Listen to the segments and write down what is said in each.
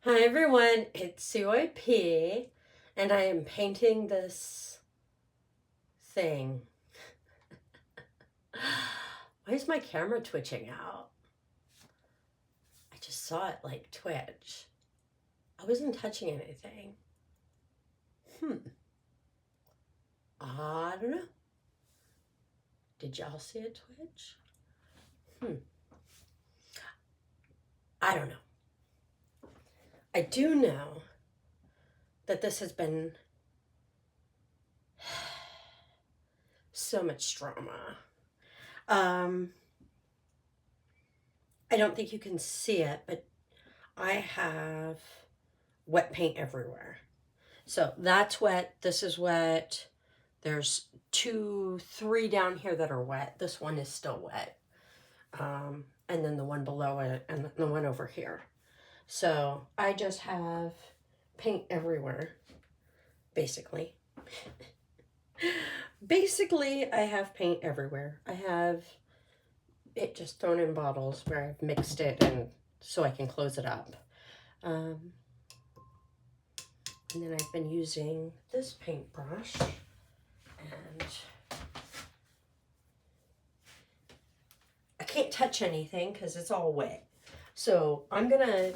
Hi everyone, it's Sue P, and I am painting this thing. Why is my camera twitching out? I just saw it like twitch. I wasn't touching anything. I don't know. Did y'all see it twitch? I don't know. I do know that this has been so much drama. I don't think you can see it, but I have wet paint everywhere. So that's wet. This is wet. There's 2, 3 down here that are wet. This one is still wet. And then the one below it and the one over here. So I just have paint everywhere, basically. Basically, I have paint everywhere. I have it just thrown in bottles where I've mixed it and so I can close it up. And then I've been using this paintbrush and I can't touch anything because it's all wet. So I'm gonna,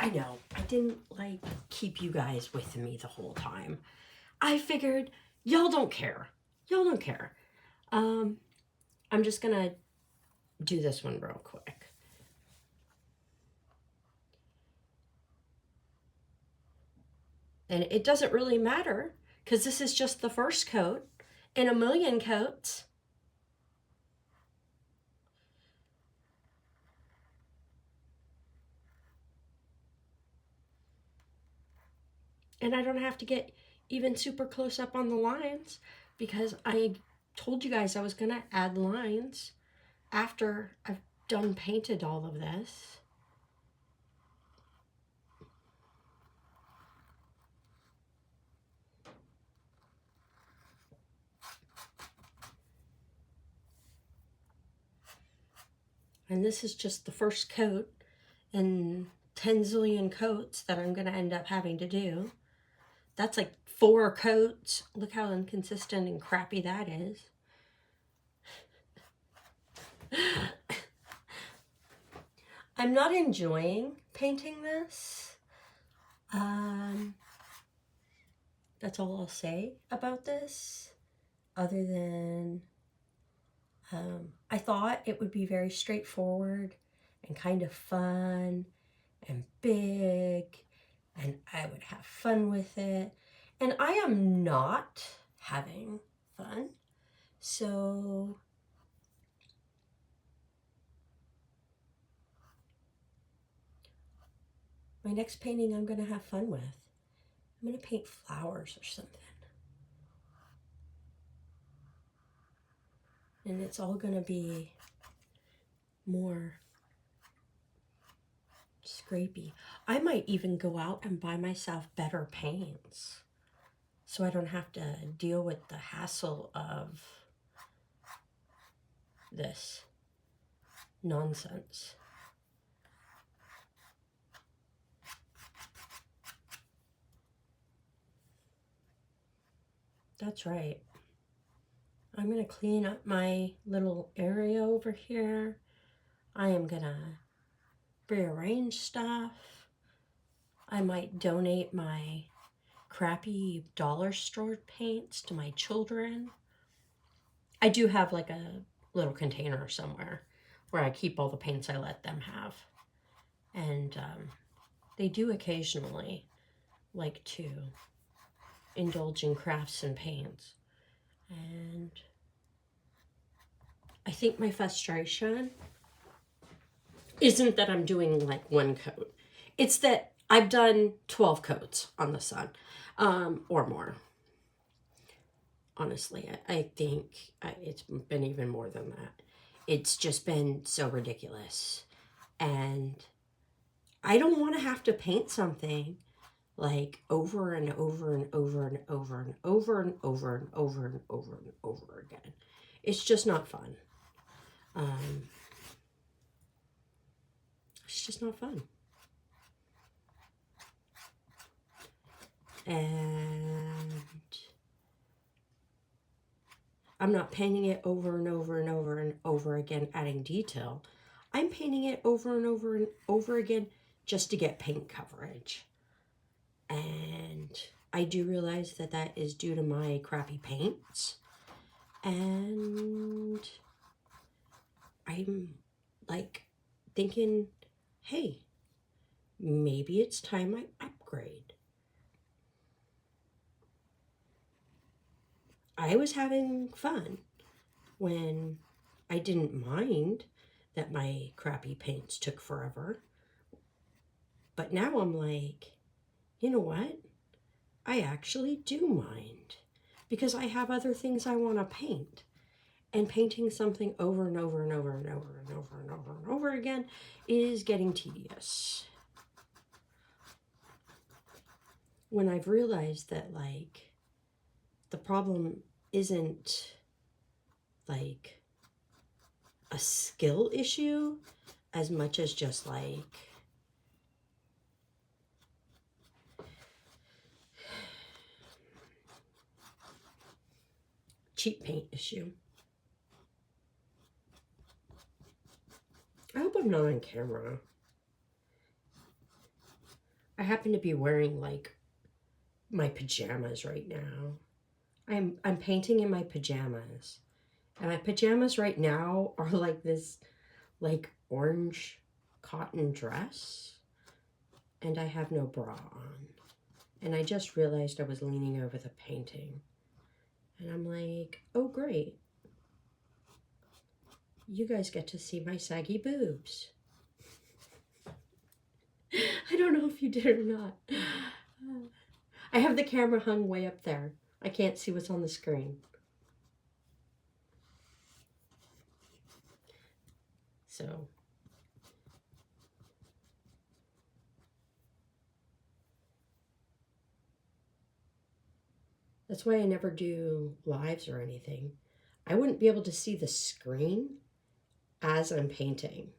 I know, I didn't like keep you guys with me the whole time. I figured y'all don't care. Y'all don't care. I'm just gonna do this one real quick. And it doesn't really matter because this is just the first coat in a million coats. And I don't have to get even super close up on the lines because I told you guys I was going to add lines after I've done painted all of this. And this is just the first coat in 10 zillion coats that I'm going to end up having to do. That's like 4 coats. Look how inconsistent and crappy that is. I'm not enjoying painting this. That's all I'll say about this, other than I thought it would be very straightforward and kind of fun and big, and I would have fun with it. And I am not having fun. So my next painting I'm going to have fun with. I'm going to paint flowers or something. And it's all going to be more scrapey. I might even go out and buy myself better paints so I don't have to deal with the hassle of this nonsense. That's right. I'm going to clean up my little area over here. I am going to rearrange stuff. I might donate my crappy dollar store paints to my children. I do have like a little container somewhere where I keep all the paints I let them have. And they do occasionally like to indulge in crafts and paints. And I think my frustration isn't that I'm doing like one coat. It's that I've done 12 coats on the sun or more. Honestly, I think it's been even more than that. It's just been so ridiculous. And I don't want to have to paint something like over and over and over and over and over and over and over and over and over again. It's just not fun. It's just not fun. And I'm not painting it over and over and over and over again, adding detail. I'm painting it over and over and over again just to get paint coverage. And I do realize that that is due to my crappy paints. And I'm like thinking, hey, maybe it's time I upgrade. I was having fun when I didn't mind that my crappy paints took forever. But now I'm like, you know what? I actually do mind because I have other things I want to paint. And painting something over and over and over and over and over and over and over again is getting tedious. When I've realized that, like, the problem isn't like a skill issue as much as just like cheap paint issue. I hope I'm not on camera. I happen to be wearing like my pajamas right now. I'm painting in my pajamas. And my pajamas right now are like this like orange cotton dress. And I have no bra on. And I just realized I was leaning over the painting. And I'm like, oh great. You guys get to see my saggy boobs. I don't know if you did or not. I have the camera hung way up there. I can't see what's on the screen. So that's why I never do lives or anything. I wouldn't be able to see the screen as I'm painting.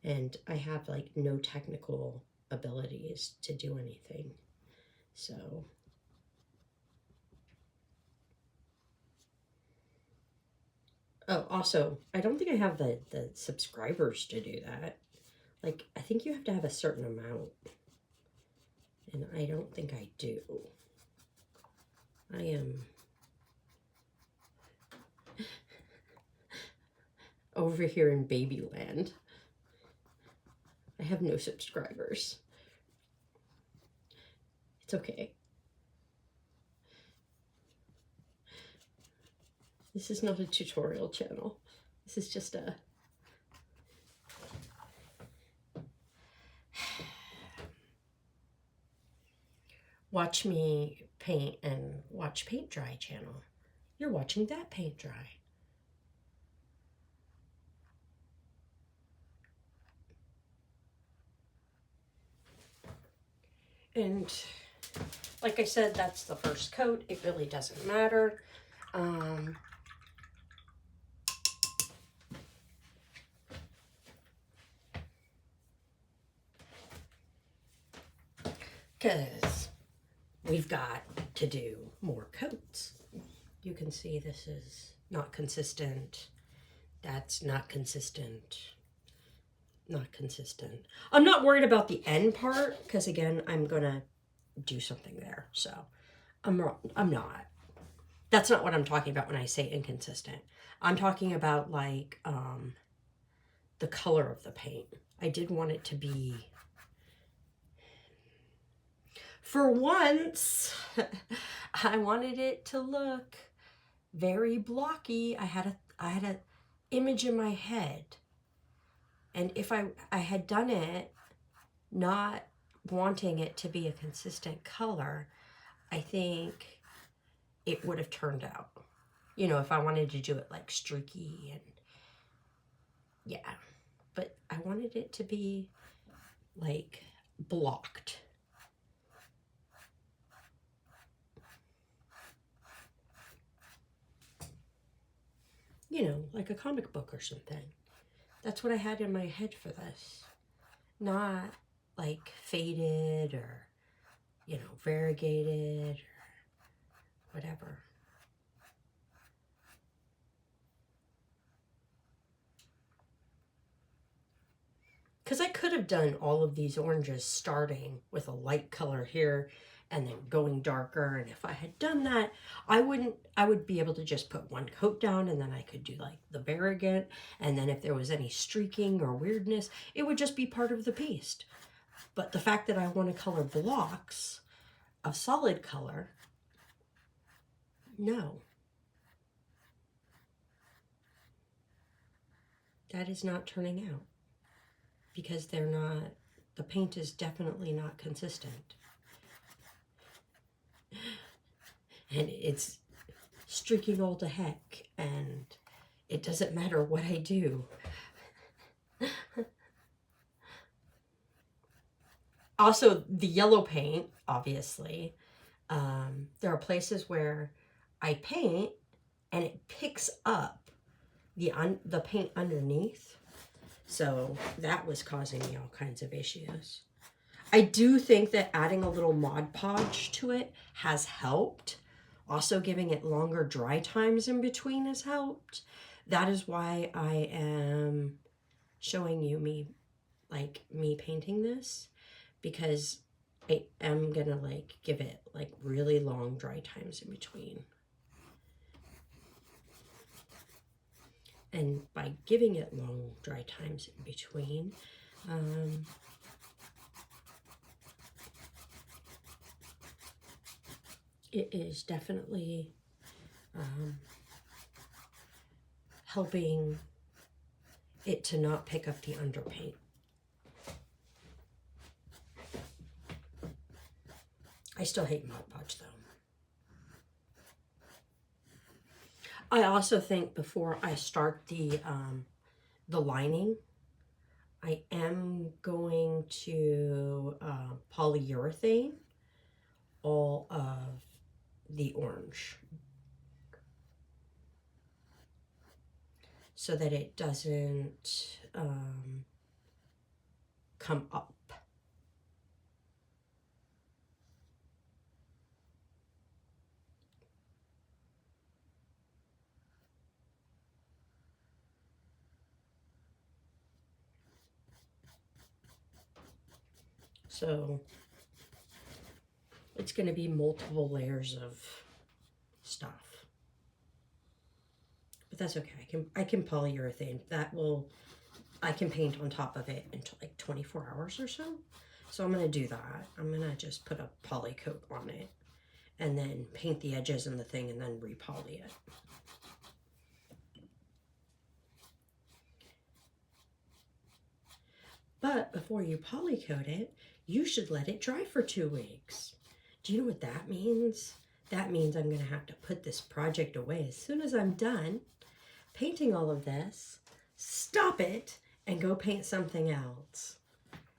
And I have like no technical abilities to do anything. So oh, also, I don't think I have the subscribers to do that. Like, I think you have to have a certain amount. And I don't think I do. I am over here in Babyland. I have no subscribers. It's okay. This is not a tutorial channel. This is just a... watch me paint and watch paint dry channel. You're watching that paint dry. And like I said, that's the first coat. It really doesn't matter. Because we've got to do more coats. You can see this is not consistent. That's not consistent. Not consistent. I'm not worried about the end part because again, I'm gonna do something there. So I'm not. That's not what I'm talking about when I say inconsistent. I'm talking about like the color of the paint. I did want it to be, for once, I wanted it to look very blocky. I had a image in my head. And if I had done it not wanting it to be a consistent color, I think it would have turned out. You know, if I wanted to do it like streaky and yeah. But I wanted it to be like blocked. You know, like a comic book or something. That's what I had in my head for this. Not like faded or you know, variegated or whatever. Because I could have done all of these oranges starting with a light color here and then going darker. And if I had done that, I would be able to just put one coat down and then I could do like the variegate. And then if there was any streaking or weirdness, it would just be part of the piece. But the fact that I want to color blocks of solid color, no. That is not turning out because they're not, the paint is definitely not consistent. And it's streaking all to heck, and it doesn't matter what I do. Also, the yellow paint, obviously, there are places where I paint and it picks up the paint underneath. So that was causing me all kinds of issues. I do think that adding a little Mod Podge to it has helped. Also giving it longer dry times in between has helped. That is why I am showing you me painting this, because I am gonna like give it like really long dry times in between. And by giving it long dry times in between, it is definitely helping it to not pick up the underpaint. I still hate Mod Podge though. I also think before I start the lining, I am going to polyurethane all of the orange so that it doesn't come up. So it's going to be multiple layers of stuff. But that's okay. I can polyurethane. I can paint on top of it until like 24 hours or so. So I'm going to do that. I'm going to just put a poly coat on it and then paint the edges and the thing and then re-poly it. But before you poly coat it, you should let it dry for 2 weeks. Do you know what that means? That means I'm going to have to put this project away as soon as I'm done painting all of this, stop it, and go paint something else.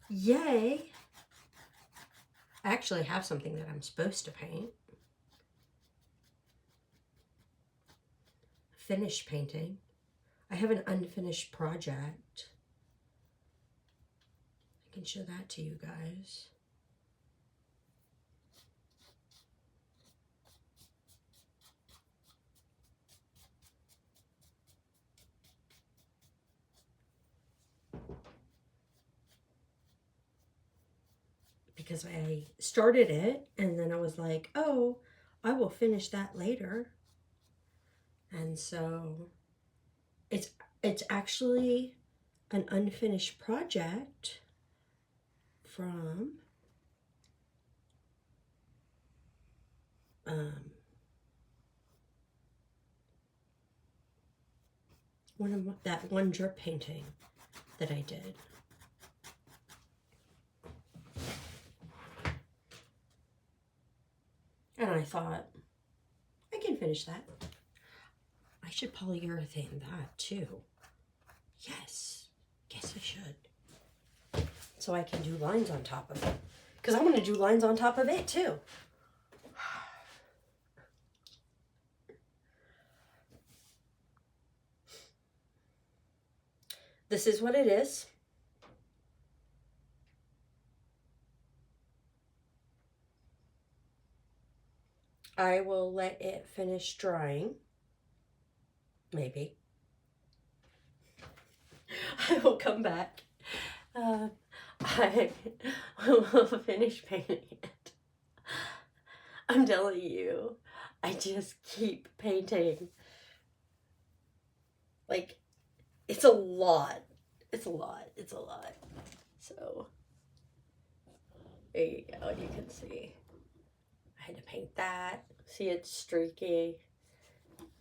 Yay! I actually have something that I'm supposed to paint. Finished painting. I have an unfinished project. I can show that to you guys. Because I started it and then I was like, oh, I will finish that later. And so it's actually an unfinished project from that one drip painting that I did. And I thought, I can finish that. I should polyurethane that too. Yes, I should. So I can do lines on top of it. Because I'm going to do lines on top of it too. This is what it is. I will let it finish drying. Maybe. I will come back. I will finish painting it. I'm telling you, I just keep painting. Like, it's a lot. It's a lot. It's a lot. So, there you go. You can see. I had to paint that. See, it's streaky.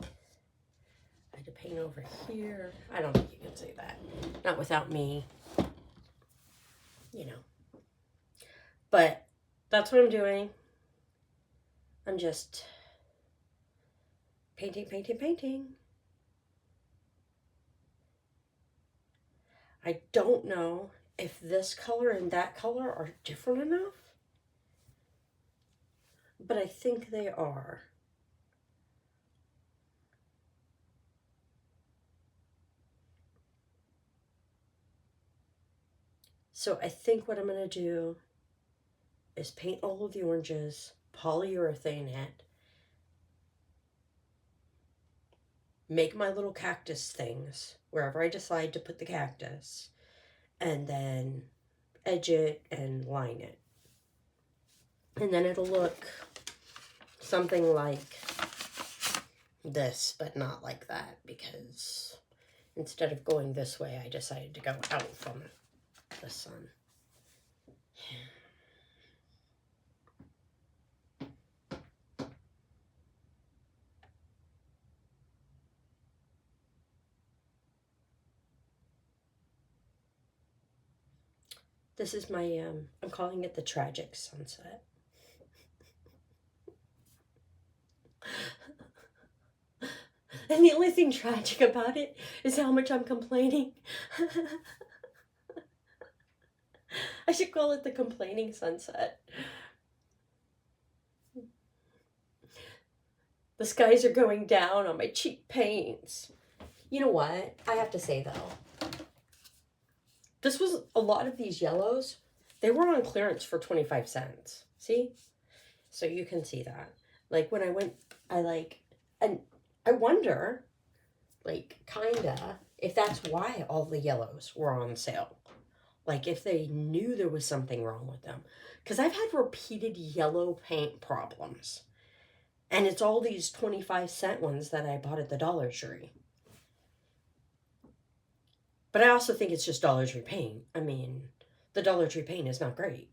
I had to paint over here. I don't think you can see that. Not without me, you know. But that's what I'm doing. I'm just painting, painting, painting. I don't know if this color and that color are different enough, but I think they are. So I think what I'm going to do is paint all of the oranges, polyurethane it, make my little cactus things wherever I decide to put the cactus, and then edge it and line it. And then it'll look something like this, but not like that, because instead of going this way, I decided to go out from the sun. This is my, I'm calling it the tragic sunset. And the only thing tragic about it is how much I'm complaining. I should call it the complaining sunset. The skies are going down on my cheap paints. You know what? I have to say though, this was a lot of these yellows. They were on clearance for 25 cents. See? So you can see that. Like when I went, and I wonder, like, kinda, if that's why all the yellows were on sale. Like, if they knew there was something wrong with them. Because I've had repeated yellow paint problems. And it's all these 25-cent ones that I bought at the Dollar Tree. But I also think it's just Dollar Tree paint. I mean, the Dollar Tree paint is not great.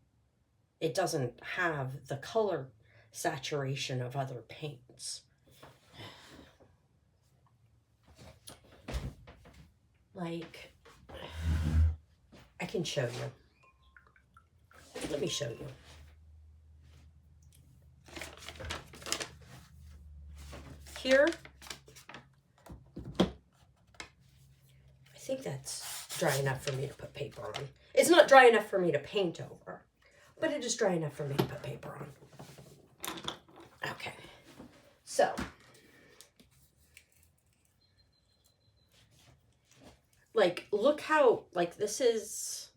It doesn't have the color saturation of other paints. Like, I can show you. Let me show you. Here, I think that's dry enough for me to put paper on. It's not dry enough for me to paint over, but it is dry enough for me to put paper on. Okay, so like, look how, like, this is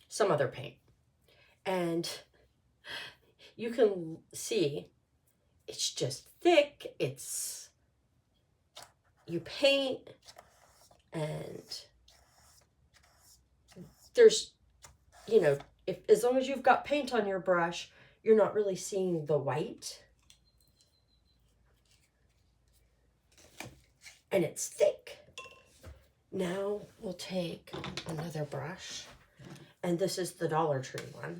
some other paint, and you can see it's just thick. It's, you paint, and there's, you know, if as long as you've got paint on your brush, you're not really seeing the white. And it's thick. Now we'll take another brush, and this is the Dollar Tree one.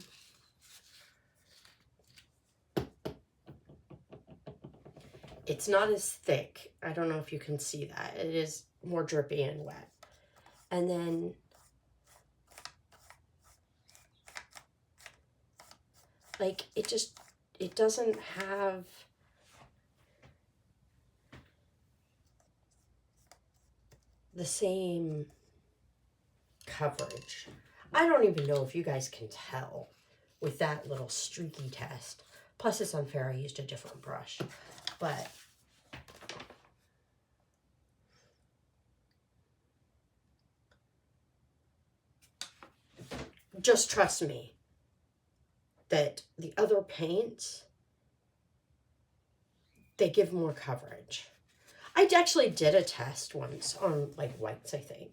It's not as thick. I don't know if you can see that. It is more drippy and wet. And then like, it doesn't have the same coverage. I don't even know if you guys can tell with that little streaky test. Plus, it's unfair. I used a different brush. But just trust me. that the other paints, they give more coverage. I actually did a test once on like whites, I think.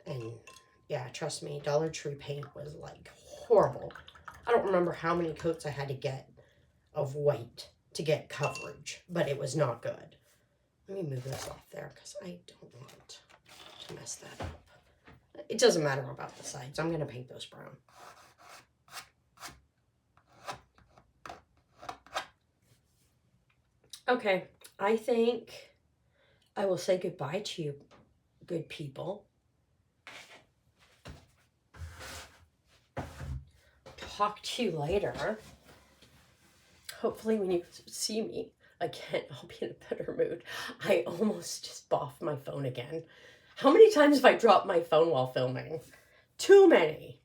And yeah, trust me, Dollar Tree paint was like horrible. I don't remember how many coats I had to get of white to get coverage, but it was not good. Let me move this off there because I don't want to mess that up. It doesn't matter about the sides. I'm going to paint those brown. Okay, I think I will say goodbye to you, good people. Talk to you later. Hopefully when you see me again, I'll be in a better mood. I almost just boffed my phone again. How many times have I dropped my phone while filming? Too many.